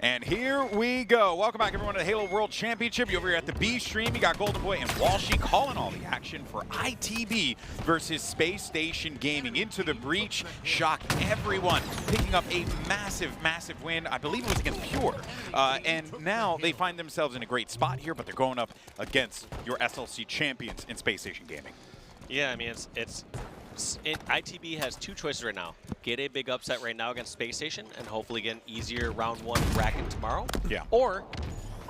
And here we go. Welcome back, everyone, to the Halo World Championship. You over here at the B stream. You got Golden Boy and Walshy calling all the action for ITB versus Spacestation Gaming. Into the breach, shocked everyone, picking up a massive, massive win. I believe it was against Pure. And now they find themselves in a great spot here, but they're going up against your SLC champions in Spacestation Gaming. Yeah, I mean, ITB has two choices right now. Get a big upset right now against Spacestation and hopefully get an easier round one bracket tomorrow. Yeah. Or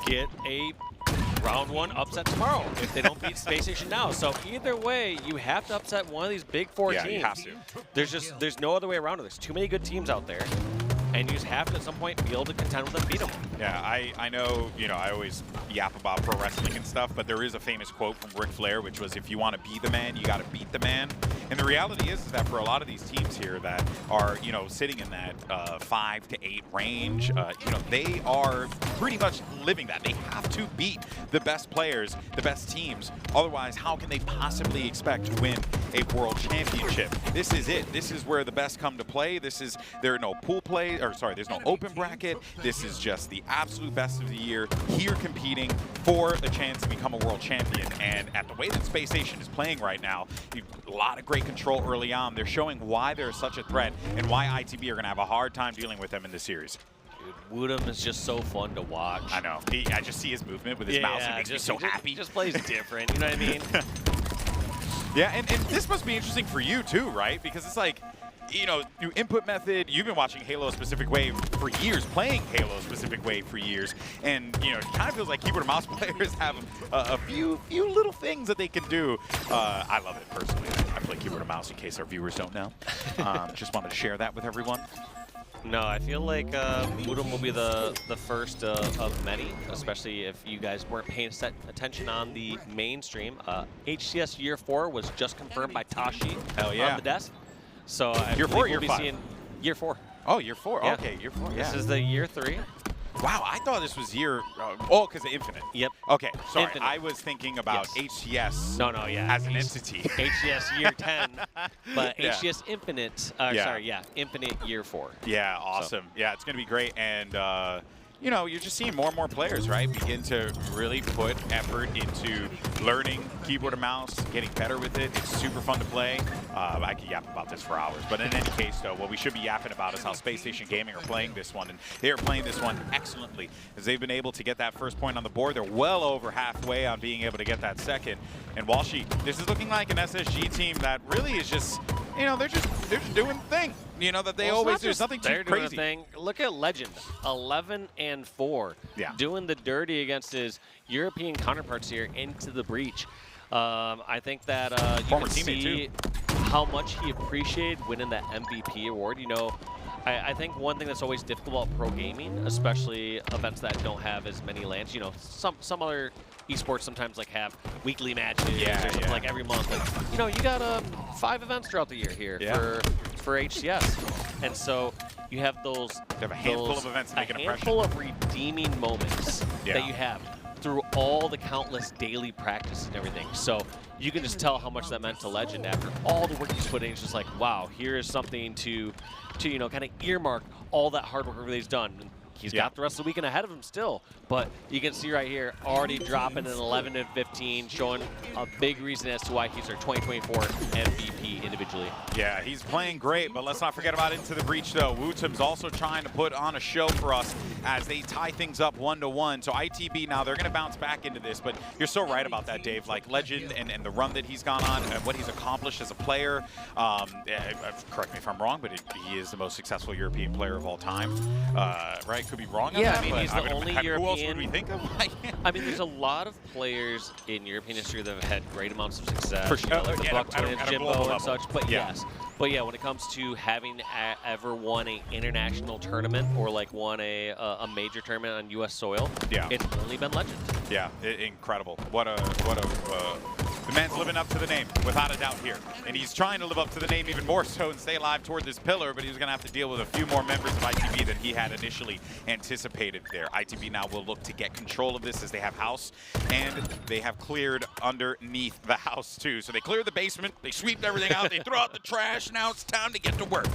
get a round one upset tomorrow if they don't beat Spacestation now. So either way, you have to upset one of these big four teams. You have to. There's no other way around it. There's too many good teams out there. And you just have to, at some point, be able to contend with them and beat them. Yeah, I know, I always yap about pro wrestling and stuff, but there is a famous quote from Ric Flair, which was, if you want to be the man, you got to beat the man. And the reality is that for a lot of these teams here that are, sitting in that 5 to 8 range, they are pretty much living that. They have to beat the best players, the best teams. Otherwise, how can they possibly expect to win a world championship? This is it. This is where the best come to play. There are no pool play. There's no open bracket. This is just the absolute best of the year here competing for a chance to become a world champion. And at the way that Spacestation is playing right now, a lot of great control early on. They're showing why they're such a threat and why ITB are going to have a hard time dealing with them in this series. Dude, WuTum is just so fun to watch. I know. I just see his movement with his mouse. It makes me so happy. He just plays different, you know what I mean? Yeah, and this must be interesting for you too, right? Because it's like, new input method. You've been watching Halo Specific Wave for years, playing Halo Specific Wave for years, and it kind of feels like keyboard and mouse players have a few little things that they can do. I love it personally. I play keyboard and mouse in case our viewers don't know. Just wanted to share that with everyone. No, I feel like WuTum will be the first of many, especially if you guys weren't paying attention on the mainstream. HCS Year 4 was just confirmed by Tashi on the desk. So Year 4 or Year 5? Year 4. Oh, Year 4. Yeah. Okay, Year 4. Yeah. This is the Year 3. Wow, I thought this was year. Because of Infinite. Yep. Okay, sorry. Infinite. I was thinking about HCS. Yeah. As an entity. HCS Year 10, but HCS Infinite. Infinite Year 4. Yeah, awesome. So. Yeah, it's going to be great. And you're just seeing more and more players, right, begin to really put effort into learning keyboard and mouse, getting better with it. It's super fun to play. I could yap about this for hours. But in any case, though, what we should be yapping about is how Spacestation Gaming are playing this one. And they are playing this one excellently, as they've been able to get that first point on the board. They're well over halfway on being able to get that second. And Walshy, this is looking like an SSG team that really is just, they're just doing the thing. That they always do. Nothing too crazy. Thing. Look at Lqgend, 11-4, doing the dirty against his European counterparts here into the breach. I think that you can see how much he appreciated winning that MVP award. I think one thing that's always difficult about pro gaming, especially events that don't have as many lands, some other esports sometimes have weekly matches or something like every month. But, you got 5 events throughout the year here for HCS. And so you have those a handful of events to make an impression. A handful of redeeming moments that you have through all the countless daily practice and everything. So you can just tell how much that meant to Lqgend after all the work he's put in. It's just like, wow, here is something to kind of earmark all that hard work he's done. And he's got the rest of the weekend ahead of him still, but you can see right here already dropping an 11-15, showing a big reason as to why he's our 2024 MVP individually. Yeah, he's playing great, but let's not forget about Into the Breach, though. WuTum's also trying to put on a show for us as they tie things up 1-1. So ITB now, they're going to bounce back into this, but you're so right about that, Dave. Like Lqgend and the run that he's gone on and what he's accomplished as a player. Correct me if I'm wrong, but he is the most successful European player of all time, right? Could be wrong on that, I mean, he's the only European. Who else would we think of? I mean, there's a lot of players in European history that have had great amounts of success. For sure. Like the Buck Twins, Jimbo and such. But But when it comes to having ever won an international tournament or won a major tournament on U.S. soil, it's only been Lqgend. Yeah, incredible. The man's living up to the name, without a doubt here. And he's trying to live up to the name even more so and stay alive toward this pillar, but he's going to have to deal with a few more members of ITB than he had initially anticipated there. ITB now will look to get control of this as they have house, and they have cleared underneath the house too. So they clear the basement, they sweep everything out, they throw out the trash, now it's time to get to work.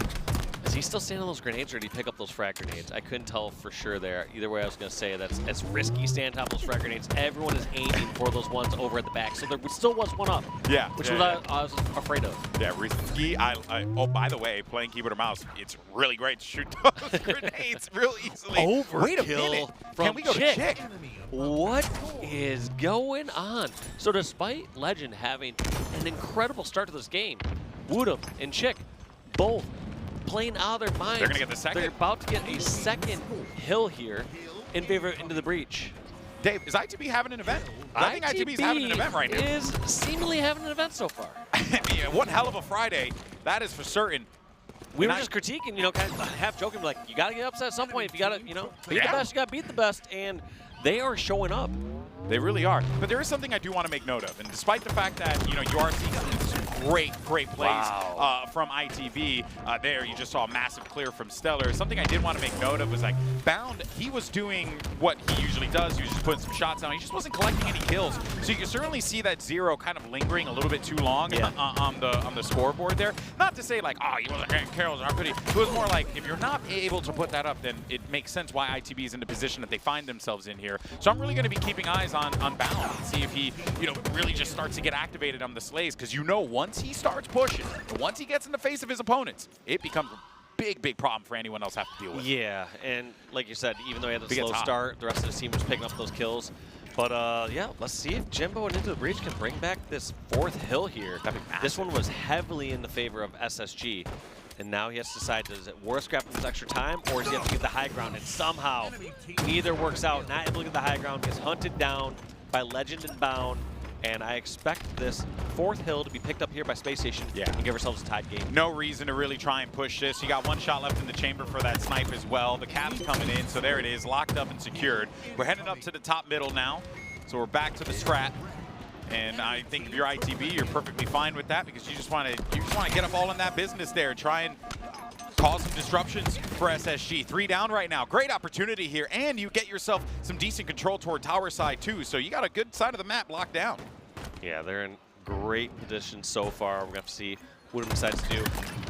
Is he still standing on those grenades, or did he pick up those frag grenades? I couldn't tell for sure there. Either way, I was going to say that's it's risky standing on top of those frag grenades. Everyone is aiming for those ones over at the back, so there still was one up. Yeah. Which I was afraid of. Yeah, risky. Oh, by the way, playing keyboard or mouse, it's really great to shoot those grenades real easily. Wait a minute. Can we go to TchiK? What is going on? So despite Lqgend having an incredible start to this game, WuTum and TchiK both playing out of their minds. They're going to get the second. They're about to get a second hill here in favor of Into the Breach. Dave, is ITB having an event? I think ITB is having an event right now. Is seemingly having an event so far. Yeah, one hell of a Friday. That is for certain. We were just critiquing, you know, kind of half joking, like, you got to get upset at some point. If you got to, you know, beat the best, you got to beat the best. And they are showing up. They really are. But there is something I do want to make note of. And despite the fact that, you know, you are seeing some great plays from ITB there. You just saw a massive clear from StelluR. Something I did want to make note of was, like, Bound, he was doing what he usually does. He was just putting some shots down. He just wasn't collecting any kills. So you can certainly see that 0 kind of lingering a little bit too long on the scoreboard there. Not to say, like, oh, he wasn't getting kills. It was more like, if you're not able to put that up, then it makes sense why ITB is in the position that they find themselves in here. So I'm really going to be keeping eyes on Bound and see if he, you know, really just starts to get activated on the slays. Because you know, once he starts pushing, once he gets in the face of his opponents, it becomes a big problem for anyone else have to deal with. Yeah, and like you said, even though he had a slow start, the rest of the team was picking up those kills. But yeah, let's see if Jimbo and Into the Breach can bring back this 4th hill here. This one was heavily in the favor of SSG. And now he has to decide, is it worth scrapping this extra time, or does he have to get the high ground? And somehow, neither works out. Not able to get the high ground, gets hunted down by Lqgend and Bound. And I expect this 4th hill to be picked up here by Spacestation and give ourselves a tied game. No reason to really try and push this. You got 1 shot left in the chamber for that snipe as well. The cap's coming in, so there it is, locked up and secured. We're heading up to the top middle now, so we're back to the strat. And I think if you're ITB, you're perfectly fine with that because you just want to get up all in that business there, try and cause some disruptions for SSG. 3 down right now. Great opportunity here, and you get yourself some decent control toward tower side too. So you got a good side of the map locked down. Yeah, they're in great position so far. We're going to have to see what he decides to do.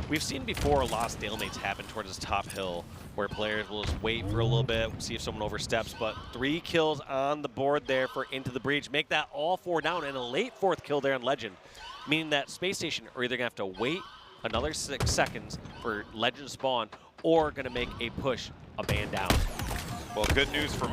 We've seen before a lot of stalemates happen towards this top hill where players will just wait for a little bit, see if someone oversteps. But 3 kills on the board there for Into the Breach. Make that all 4 down, and a late 4th kill there on Lqgend, meaning that Spacestation are either going to have to wait another 6 seconds for Lqgend to spawn or going to make a push a man down. Well, good news from...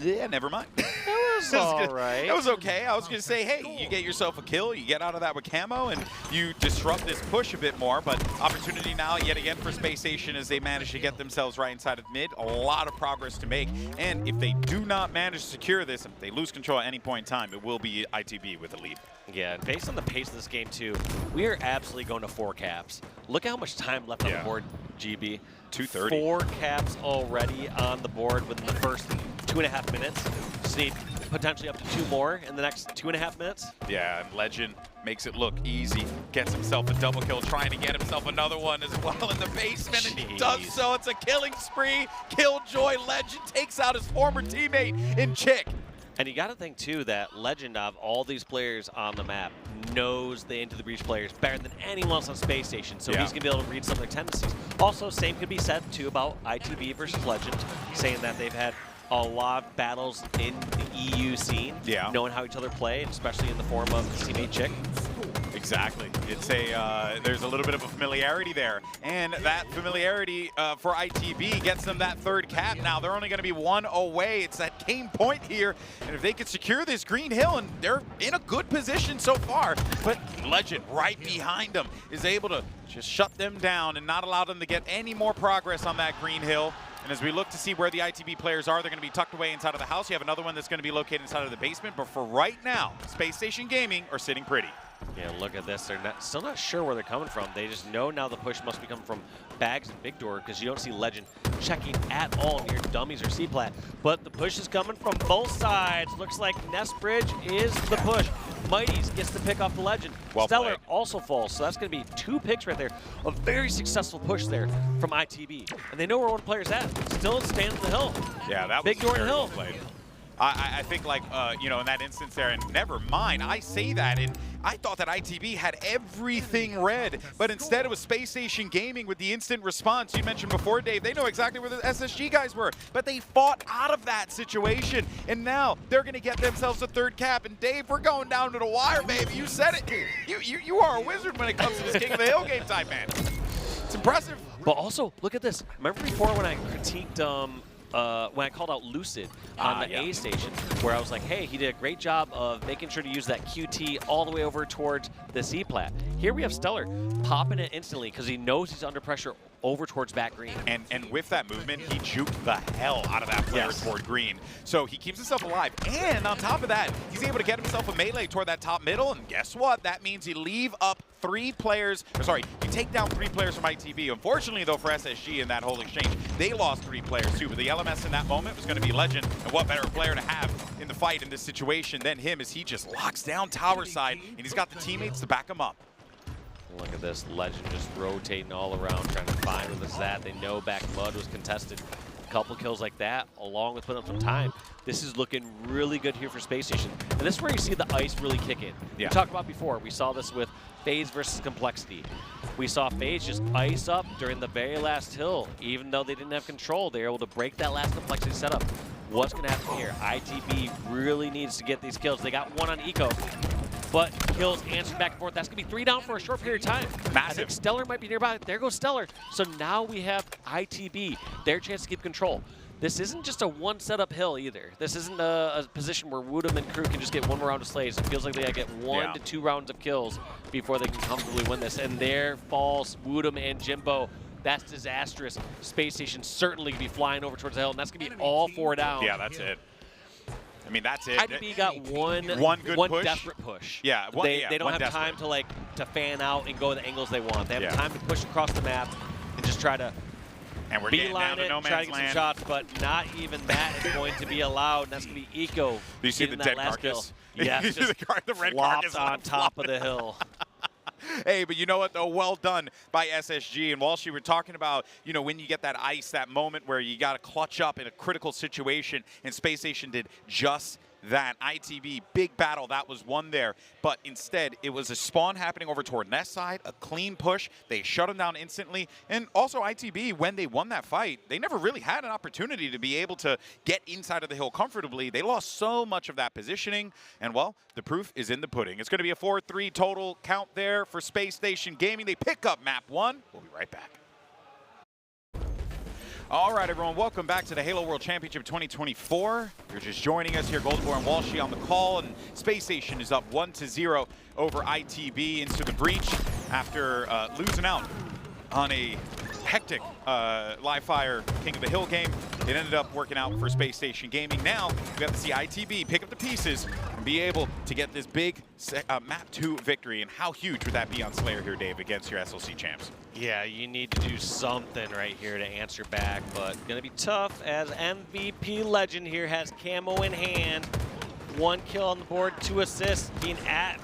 Yeah, never mind. That was all right. That was okay. I was going to say, hey, you get yourself a kill, you get out of that with camo, and you disrupt this push a bit more. But opportunity now, yet again, for Spacestation as they manage to get themselves right inside of mid. A lot of progress to make. And if they do not manage to secure this, if they lose control at any point in time, it will be ITB with a lead. Yeah, based on the pace of this game, too, we are absolutely going to 4 caps. Look how much time left on the board, GB. 2:30. 4 caps already on the board within the first 2.5 minutes. Just need potentially up to 2 more in the next 2.5 minutes. Yeah, and Lqgend makes it look easy. Gets himself a double kill, trying to get himself another one as well in the basement, and he does so. It's a killing spree. Killjoy. Lqgend takes out his former teammate in TchiK. And you got to think, too, that Lqgend, of all these players on the map, knows the Into the Breach players better than anyone else on Spacestation, so he's going to be able to read some of their tendencies. Also, same could be said, too, about ITB versus Lqgend, saying that they've had a lot of battles in the EU scene, knowing how each other play, especially in the form of his teammate TchiK. Exactly. It's a there's a little bit of a familiarity there, and that familiarity for ITB gets them that 3rd cap. Now they're only going to be 1 away. It's that game point here, and if they could secure this green hill, and they're in a good position so far, but Lqgend right behind them is able to just shut them down and not allow them to get any more progress on that green hill. And as we look to see where the ITB players are, they're going to be tucked away inside of the house. You have another one that's going to be located inside of the basement, but for right now, Spacestation Gaming are sitting pretty. Yeah, look at this. They're still not sure where they're coming from. They just know now the push must be coming from Bags and Big Door because you don't see Lqgend checking at all near dummies or C-plat. But the push is coming from both sides. Looks like Nest Bridge is the push. zMightys gets to pick off the Lqgend. StelluR also falls, so that's going to be 2 picks right there. A very successful push there from ITB. And they know where one player's at. Still standing on the hill. Yeah, that was Big Door and Hill. Played. I think, like, you know, in that instance there, and never mind, I say that, and I thought that ITB had everything read, but instead it was Spacestation Gaming with the instant response. You mentioned before, Dave, they know exactly where the SSG guys were, but they fought out of that situation, and now they're going to get themselves a third cap. And Dave, we're going down to the wire, baby. You said it. You are a wizard when it comes to this King of the Hill game type, man. It's impressive. But also, look at this. Remember before when I critiqued when I called out Lucid on the A station, where I was like, hey, he did a great job of making sure to use that QT all the way over towards the C plat. Here we have StelluR popping it instantly because he knows he's under pressure over towards back green. And with that movement, he juked the hell out of that player toward green. So he keeps himself alive. And on top of that, he's able to get himself a melee toward that top middle. And guess what? That means you leave up you take down 3 players from ITB. Unfortunately, though, for SSG in that whole exchange, they lost 3 players too. But the LMS in that moment was going to be Lqgend. And what better player to have in the fight in this situation than him, as he just locks down tower side, and he's got the teammates to back him up. Look at this, Lqgend just rotating all around, trying to find where this at. They know back mud was contested. A couple kills like that, along with putting up some time. This is looking really good here for Spacestation. And this is where you see the ice really kick in. We talked about before, we saw this with FaZe versus Complexity. We saw FaZe just ice up during the very last hill. Even though they didn't have control, they were able to break that last Complexity setup. What's going to happen here? ITB really needs to get these kills. They got 1 on Eco, but kills answered back and forth. That's going to be 3 down for a short period of time. Massive. I think StelluR might be nearby. There goes StelluR. So now we have ITB, their chance to keep control. This isn't just a 1 setup hill either. This isn't a position where WuTum and crew can just get 1 more round of slays. It feels like they gotta get 1 to 2 rounds of kills before they can comfortably win this. And there falls WuTum and Jimbo. That's disastrous. Spacestation certainly could be flying over towards the hill, and that's gonna be all 4 down. Yeah, that's it. I mean, that's it. ITB got one good push. desperate push. Yeah, they don't have time to fan out and go the angles they want. They have time to push across the map and just try to beeline it, try to get some shots, but not even that is going to be allowed. And that's going to be Eco. Do you see the dead carcass? Yeah, just the red carcass on top of the hill. Hey, but you know what, though? Well done by SSG. And Walsh, you were talking about, you know, when you get that ice, that moment where you got to clutch up in a critical situation, and Spacestation did just that. ITB, big battle, that was won there. But instead, it was a spawn happening over toward Nest side, a clean push. They shut him down instantly. And also ITB, when they won that fight, they never really had an opportunity to be able to get inside of the hill comfortably. They lost so much of that positioning. And, well, the proof is in the pudding. It's going to be a 4-3 total count there for Spacestation Gaming. They pick up map 1. We'll be right back. All right, everyone, welcome back to the Halo World Championship 2024. You're just joining us here, Goldenborn and Walshy on the call, and Spacestation is up 1-0 over ITB into the breach after losing out on a hectic live fire King of the Hill game. It ended up working out for Spacestation Gaming. Now we have to see ITB pick up the pieces and be able to get this big map 2 victory. And how huge would that be on StelluR here, Dave, against your SLC champs? Yeah, you need to do something right here to answer back, but gonna be tough as MVP Lqgend here has camo in hand. 1 kill on the board, 2 assists, being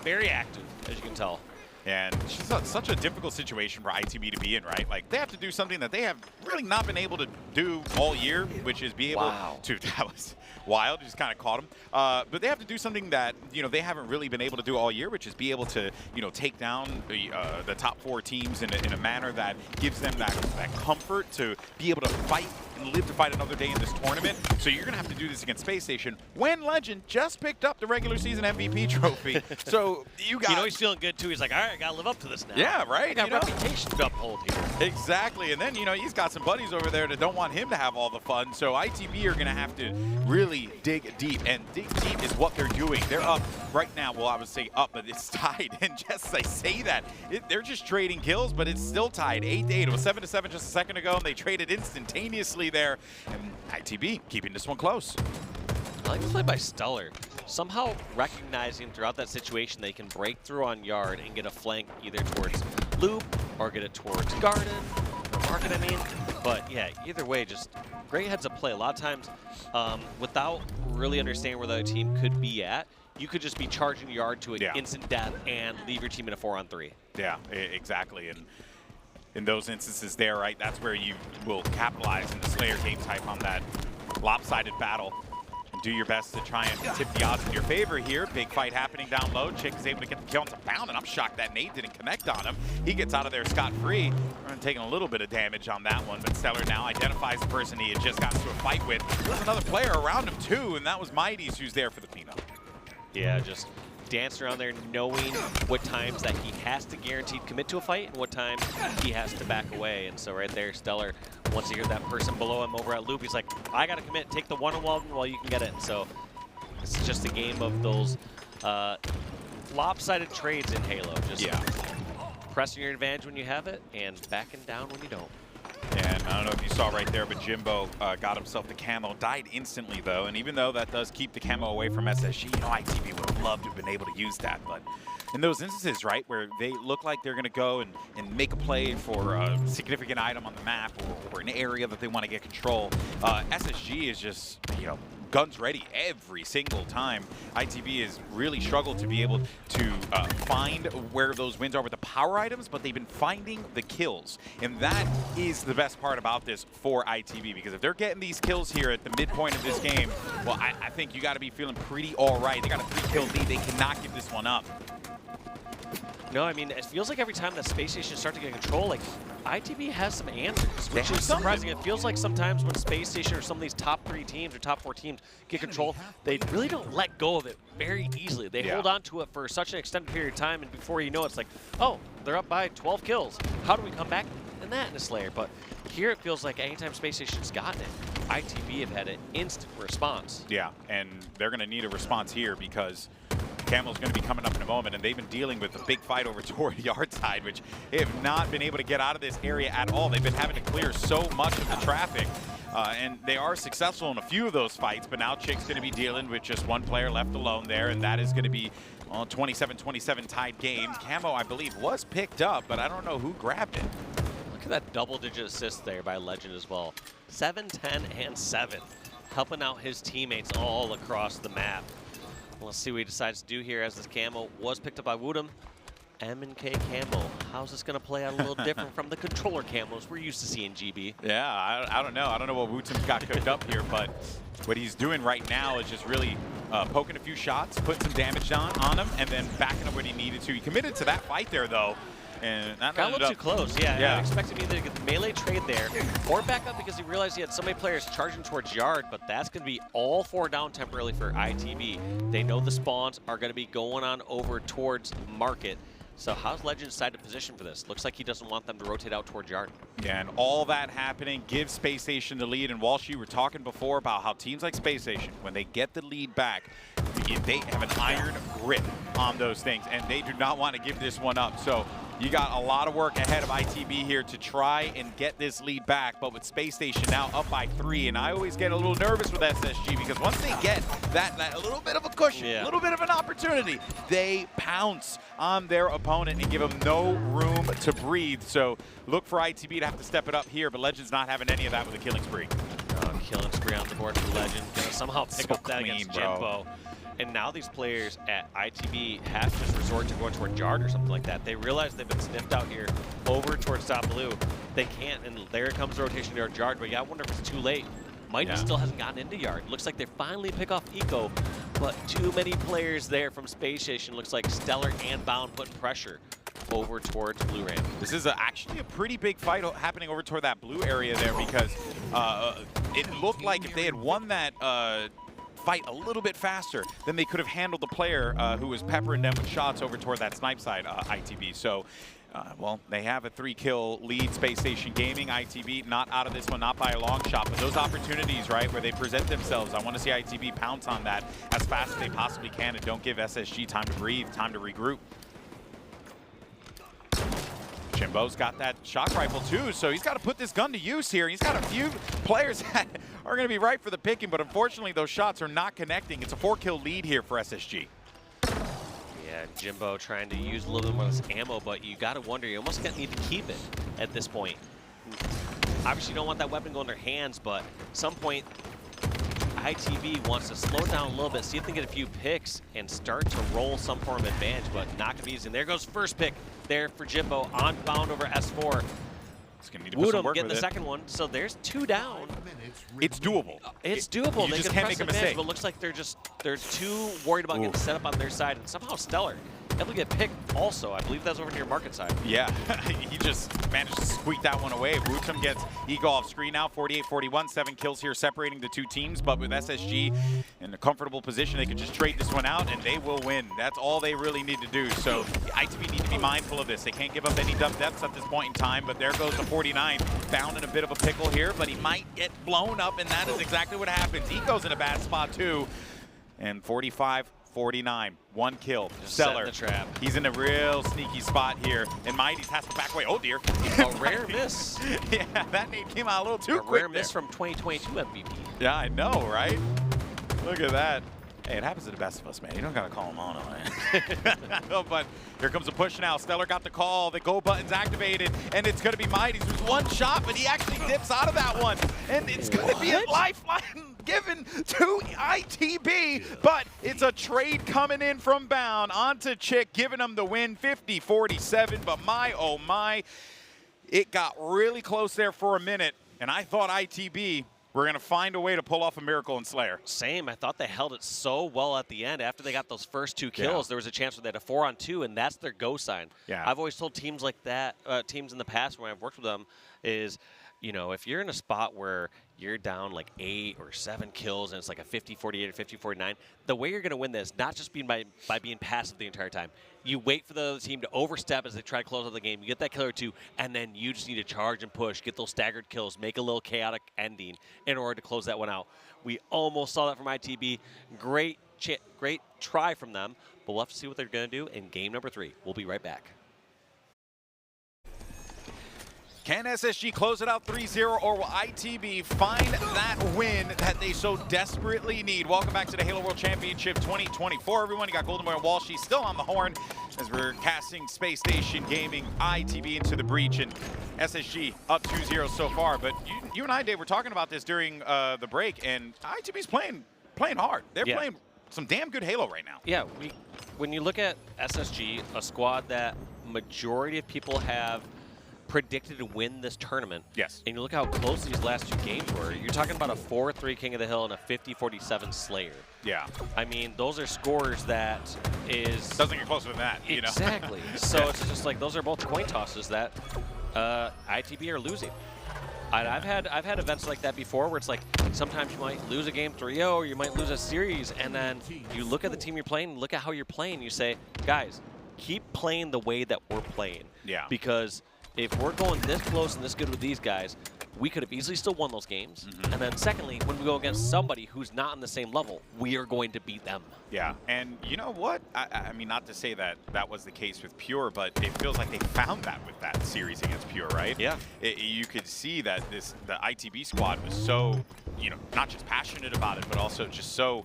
very active, as you can tell. And it's just such a difficult situation for ITB to be in, right? Like, they have to do something that they have really not been able to do all year, which is be able to, that was wild, just kind of caught them. But they have to do something that, you know, they haven't really been able to do all year, which is be able to, you know, take down the top 4 teams in a manner that gives them that comfort to be able to fight and live to fight another day in this tournament. So you're going to have to do this against Spacestation when Lqgend just picked up the regular season MVP trophy. So you know he's feeling good too. He's like, all right, I got to live up to this now. Yeah, right. I got reputation to uphold here. Exactly. And then, you know, he's got some buddies over there that don't want him to have all the fun. So ITB are going to have to really dig deep. And dig deep is what they're doing. They're up right now. Well, I would say up, but it's tied. And just as I say that, they're just trading kills, but it's still tied. 8-8. It was 7-7 just a second ago, and they traded instantaneously there. And ITB keeping this one close. I like the play by StelluR. Somehow recognizing throughout that situation they can break through on yard and get a flank either towards loop or get it towards garden or market, I mean. But yeah, either way, just great heads up play. A lot of times, without really understanding where the other team could be at, you could just be charging yard to an instant death and leave your team in a 4-on-3. Yeah, exactly. And in those instances there, right, that's where you will capitalize in the StelluR game type on that lopsided battle. And do your best to try and tip the odds in your favor here. Big fight happening down low. TchiK is able to get the kill into Bound, and I'm shocked that nade didn't connect on him. He gets out of there scot-free. Taking a little bit of damage on that one, but StelluR now identifies the person he had just got into a fight with. There's another player around him too, and that was zMightys who's there for the peanut. Yeah, just dancing around there, knowing what times that he has to guaranteed commit to a fight and what times he has to back away. And so right there, StelluR, once he hears that person below him over at Loop, he's like, I gotta commit, take the one-on-one while you can get it. So it's just a game of those lopsided trades in Halo. Just pressing your advantage when you have it and backing down when you don't. And I don't know if you saw right there, but Jimbo got himself the camo, died instantly though, and even though that does keep the camo away from SSG, you know, ITB would have loved to have been able to use that, but in those instances, right, where they look like they're going to go and make a play for a significant item on the map or an area that they want to get control, SSG is just, you know, guns ready every single time. ITB has really struggled to be able to find where those wins are with the power items, but they've been finding the kills. And that is the best part about this for ITB, because if they're getting these kills here at the midpoint of this game, well, I think you got to be feeling pretty all right. They got a 3-kill lead. They cannot give this one up. No, I mean, it feels like every time that Spacestation starts to get control, like, ITB has some answers, which is surprising. It feels like sometimes when Spacestation or some of these top 3 teams or top 4 teams get control, they really don't let go of it very easily. They hold on to it for such an extended period of time, and before you know it, it's like, oh, they're up by 12 kills. How do we come back in that in a Slayer? But here it feels like anytime Spacestation's gotten it, ITB have had an instant response. Yeah, and they're going to need a response here because Camel's going to be coming up in a moment, and they've been dealing with a big fight over toward yard side, which they have not been able to get out of this area at all. They've been having to clear so much of the traffic, and they are successful in a few of those fights, but now TchiK's going to be dealing with just one player left alone there, and that is going to be 27-27 tied games. Camo, I believe, was picked up, but I don't know who grabbed it. Look at that double-digit assist there by Lqgend as well. 7, 10, and 7, helping out his teammates all across the map. Let's see what he decides to do here as this camo was picked up by WuTum. M&K camo. How's this going to play out a little different from the controller camos we're used to seeing, GB? Yeah, I don't know. I don't know what WuTum's got cooked up here, but what he's doing right now is just really poking a few shots, putting some damage on him, and then backing up when he needed to. He committed to that fight there, though. And that got a little too close. Yeah. I expected him either to get the melee trade there or back up because he realized he had so many players charging towards yard, but that's going to be all 4 down temporarily for ITB. They know the spawns are going to be going on over towards market. So how's Lqgend decide to position for this? Looks like he doesn't want them to rotate out towards yard. Yeah, and all that happening gives Spacestation the lead. And Walsh, you were talking before about how teams like Spacestation, when they get the lead back, they have an iron grip on those things, and they do not want to give this one up. So you got a lot of work ahead of ITB here to try and get this lead back, but with Spacestation now up by 3, and I always get a little nervous with SSG because once they get that a little bit of a cushion, a little bit of an opportunity, they pounce on their opponent and give them no room to breathe. So look for ITB to have to step it up here, but Lqgend's not having any of that with a killing spree. Killing spree on the board for Lqgend. Gonna somehow pick up that against Jimbo. And now these players at ITB have to just resort to going toward yard or something like that. They realize they've been sniffed out here over towards top blue. They can't, and there comes the rotation towards yard, but yeah, I wonder if it's too late. ZMightys still hasn't gotten into yard. Looks like they finally pick off Eco, but too many players there from Spacestation. Looks like StelluR and Bound putting pressure over towards blue ramp. This is actually a pretty big fight happening over toward that blue area there because it looked like if they had won that fight a little bit faster, then they could have handled the player who was peppering them with shots over toward that snipe side, ITB. So, well, they have a 3-kill lead, Spacestation Gaming. ITB not out of this one, not by a long shot, but those opportunities, right, where they present themselves, I want to see ITB pounce on that as fast as they possibly can and don't give SSG time to breathe, time to regroup. Jimbo's got that shock rifle too, so he's got to put this gun to use here. He's got a few players that are going to be right for the picking, but unfortunately those shots are not connecting. It's a 4-kill lead here for SSG. Yeah, Jimbo trying to use a little bit more of this ammo, but you got to wonder, you almost need to keep it at this point. Obviously you don't want that weapon going in their hands, but at some point ITB wants to slow down a little bit, see if they can get a few picks and start to roll some form of advantage, but not going to be easy. And there goes first pick there for Jimbo on Bound over S4. WuTum getting the second one, so there's 2 down. It's doable. It's doable. You they just can can't press make a advantage, mistake. but it looks like they're too worried about getting set up on their side, and somehow StelluR able to get picked also. I believe that's over near market side. Yeah, he just managed to squeak that one away. WuTum gets Ego off screen now, 48-41, 7 kills here separating the 2 teams, but with SSG in a comfortable position, they can just trade this one out and they will win. That's all they really need to do. So ITB need to be mindful of this. They can't give up any dumb deaths at this point in time, but there goes the 49, found in a bit of a pickle here, but he might get blown up, and that is exactly what happens. Ego's in a bad spot too, and 45-49, 1 kill. StelluR, the trap. He's in a real sneaky spot here, and zMightys has to back away. Oh dear. A rare miss. Yeah, that name came out a little too quick. A rare miss from 2022 MVP. Yeah, I know, right? Look at that. Hey, it happens to the best of us, man. You don't got to call them on it. But here comes a push now. StelluR got the call. The go button's activated, and it's going to be zMightys. There's one shot, but he actually dips out of that one. And it's going to be a lifeline given to ITB, but it's a trade coming in from Bound onto TchiK, giving them the win, 50-47. But my, oh my, it got really close there for a minute, and I thought ITB were going to find a way to pull off a miracle in StelluR. Same. I thought they held it so well at the end. After they got those first 2 kills, there was a chance where they had a 4-on-2, and that's their go sign. Yeah. I've always told teams like that, teams in the past when I've worked with them, is, you know, if you're in a spot where you're down like 8 or 7 kills and it's like a 50-48 or 50-49, the way you're going to win this, not just being by being passive the entire time. You wait for the other team to overstep as they try to close out the game. You get that kill or 2, and then you just need to charge and push, get those staggered kills, make a little chaotic ending in order to close that one out. We almost saw that from ITB. Great try from them, but we'll have to see what they're going to do in game number 3. We'll be right back. Can SSG close it out 3-0, or will ITB find that win that they so desperately need? Welcome back to the Halo World Championship 2024, everyone. You got Goldenboy and Walshy still on the horn as we're casting Spacestation Gaming ITB into the breach, and SSG up 2-0 so far. But you and I, Dave, were talking about this during the break, and ITB's playing hard. They're playing some damn good Halo right now. Yeah, when you look at SSG, a squad that majority of people have predicted to win this tournament. Yes. And you look how close these last 2 games were. You're talking about a 4-3 King of the Hill and a 50-47 Slayer. Yeah. I mean, those are scores that is... Doesn't get closer than that, you know? Exactly. So it's just like, those are both coin tosses that ITB are losing. I've had events like that before where it's like, sometimes you might lose a game 3-0, or you might lose a series, and then you look at the team you're playing, look at how you're playing, and you say, guys, keep playing the way that we're playing. Yeah. Because if we're going this close and this good with these guys, we could have easily still won those games. And then secondly, when we go against somebody who's not on the same level, we are going to beat them. Yeah, and you know what? I mean, not to say that that was the case with Pure, but it feels like they found that with that series against Pure, right? Yeah. You could see that the ITB squad was so, you know, not just passionate about it, but also just so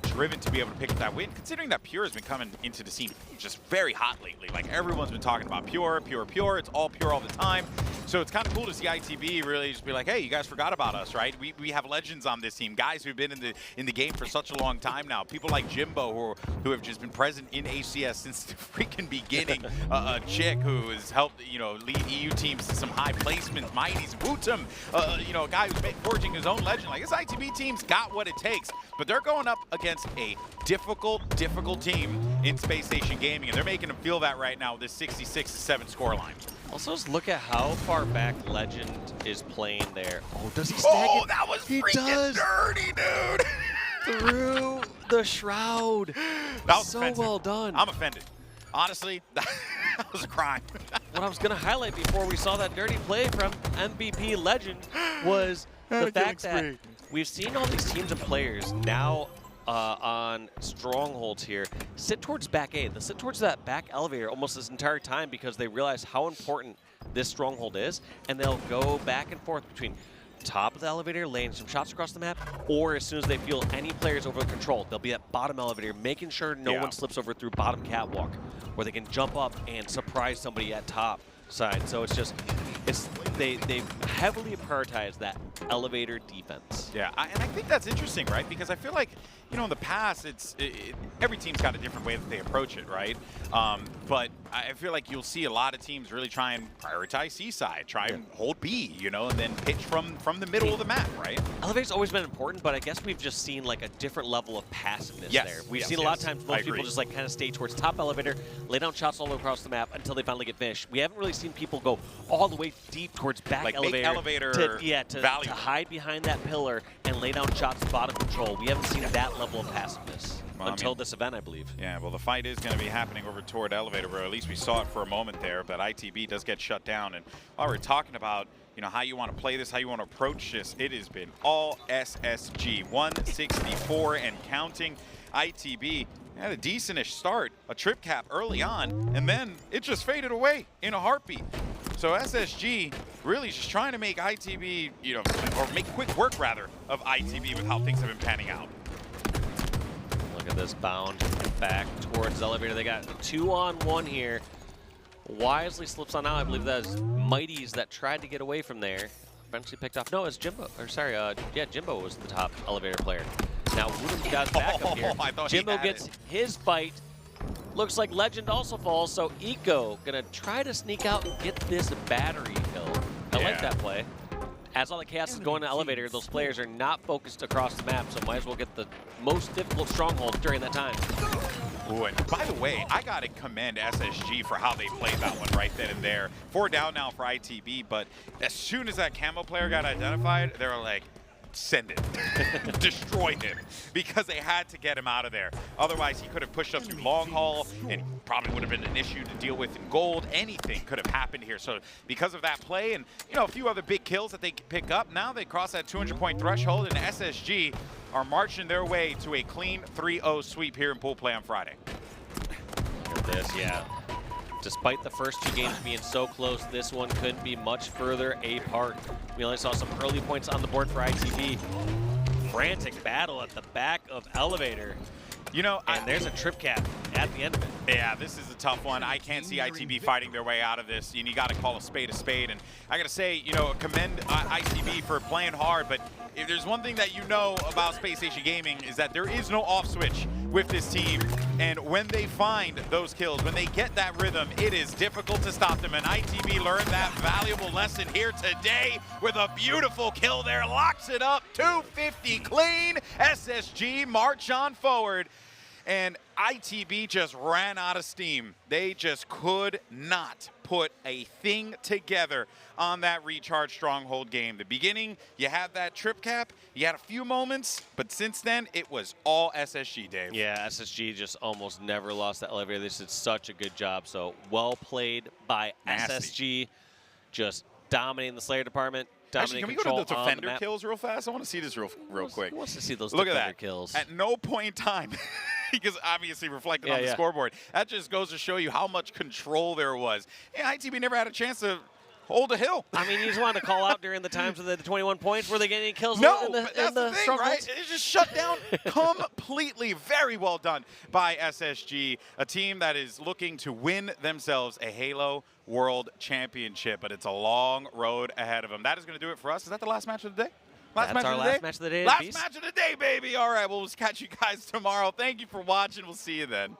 driven to be able to pick up that win, considering that Pure has been coming into the scene just very hot lately. Like, everyone's been talking about Pure, Pure, Pure. It's all Pure all the time. So it's kind of cool to see ITB really just be like, hey, you guys forgot about us, right? We have legends on this team, guys who've been in the game for such a long time now. People like Jimbo who have just been present in HCS since the freaking beginning. TchiK, who has helped, you know, lead EU teams to some high placements. zMightys, WuTum, you know, a guy who's forging his own legend. Like, this ITB team's got what it takes, but they're going up against a difficult team in Spacestation Gaming, and they're making them feel that right now with this 66-7 scoreline. Also, just look at how far back Legend is playing there. Oh, does he stag it? Oh, that was freaking dirty, dude! Through the shroud. That was so offensive. Well done. I'm offended. Honestly, that was a crime. What I was going to highlight before we saw that dirty play from MVP Legend was the fact that we've seen all these teams and players now on strongholds here sit towards back A. They sit towards that back elevator almost this entire time because they realize how important this stronghold is, and they'll go back and forth between top of the elevator, laying some shots across the map, or as soon as they feel any players over the control, they'll be at bottom elevator, making sure no one slips over through bottom catwalk, where they can jump up and surprise somebody at top side. So it's just, they heavily prioritize that elevator defense. Yeah, and I think that's interesting, right? Because I feel like, you know, in the past, every team's got a different way that they approach it, right? But I feel like you'll see a lot of teams really try and prioritize C side, try and hold B, you know, and then pitch from the middle of the map, right? Elevator's always been important, but I guess we've just seen like a different level of passiveness there. We've seen a lot of times most people just like kind of stay towards top elevator, lay down shots all across the map until they finally get finished. We haven't really seen people go all the way deep towards back like elevator to hide behind that pillar and lay down shots bottom control. We haven't seen that level of passiveness until this event, I believe. Yeah, well, the fight is going to be happening over toward elevator, or at least we saw it for a moment there, but ITB does get shut down. And while we're talking about, you know, how you want to play this, how you want to approach this, it has been all SSG. 164 and counting. ITB had a decentish start, a trip cap early on, and then it just faded away in a heartbeat. So SSG really just trying to make ITB, you know, or make quick work rather of ITB with how things have been panning out. Look at this bound back towards elevator. They got a 2-on-1 here. Wisely slips on out. I believe that is zMightys that tried to get away from there. Eventually picked off. No, it's Jimbo. Or sorry, yeah, Jimbo was the top elevator player. Now WuTum's got his back up here. Jimbo gets his fight. Looks like Lqgend also falls, so Eco gonna try to sneak out and get this battery kill. I like that play. As all the chaos is going to elevator, those players are not focused across the map, so might as well get the most difficult stronghold during that time. Ooh, and by the way, I gotta commend SSG for how they played that one right then and there. 4 down now for ITB, but as soon as that camo player got identified, they were like, send it. Destroy him. Because they had to get him out of there. Otherwise, he could have pushed up through long haul, and probably would have been an issue to deal with in gold. Anything could have happened here. So because of that play and, you know, a few other big kills that they could pick up, now they cross that 200-point threshold, and SSG are marching their way to a clean 3-0 sweep here in pool play on Friday. Look at this, yeah. Despite the first 2 games being so close, this one couldn't be much further apart. We only saw some early points on the board for ITB. Frantic battle at the back of elevator. You know, and there's a trip cap at the end of it. Yeah, this is a tough one. I can't see ITB fighting their way out of this. You got to call a spade. And I got to say, you know, commend ITB for playing hard. But if there's one thing that you know about Spacestation Gaming is that there is no off switch with this team. And when they find those kills, when they get that rhythm, it is difficult to stop them. And ITB learned that valuable lesson here today with a beautiful kill there. Locks it up, 250 clean. SSG march on forward. And ITB just ran out of steam. They just could not put a thing together on that recharge stronghold game. The beginning, you had that trip cap, you had a few moments, but since then, it was all SSG, Dave. Yeah, SSG just almost never lost that elevator. They did such a good job. So well played by SSG, just dominating the Slayer department. Actually, can we go to the defender kills real fast? I want to see this real quick. Who wants to see those Look defender at that. kills? At no point in time, because obviously reflected on the scoreboard, that just goes to show you how much control there was. Yeah, ITB never had a chance to hold a hill. I mean, you just wanted to call out during the times of the 21 points. Were they getting any kills? No, in the, but that's the thing, right? It just shut down completely. Very well done by SSG, a team that is looking to win themselves a Halo World Championship, but it's a long road ahead of them. That is going to do it for us. Is that the last match of the day? That's our last match of the day. Last match of the day, baby. All right, well, we'll catch you guys tomorrow. Thank you for watching. We'll see you then.